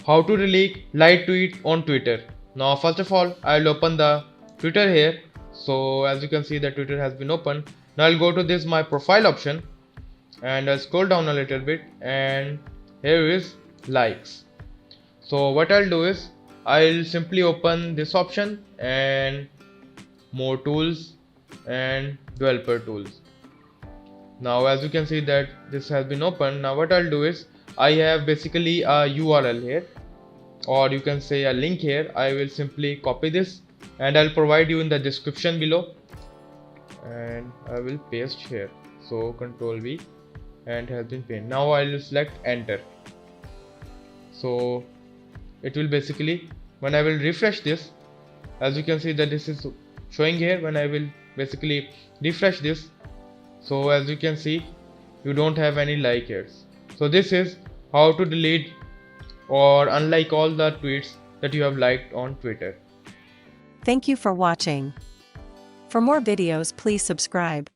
how to delete light tweet on Twitter. Now first of all, I'll open the Twitter here. So as you can see, the Twitter has been opened. Now I'll go to this my profile option and I'll scroll down a little bit, and here is likes. So what I'll do is I'll simply open this option and more tools and developer tools. Now as you can see that this has been opened. Now what I'll do is I have basically a URL here, or you can say a link here. I will simply copy this and I'll provide you in the description below, and I will paste here. So Control V, and has been pinned. Now I will select enter. So it will basically, when I will refresh this, as you can see that this is showing here. When I will basically refresh this, so as you can see, you don't have any like here. So this is how to delete or unlike all the tweets that you have liked on Twitter. Thank you for watching. For more videos, please subscribe.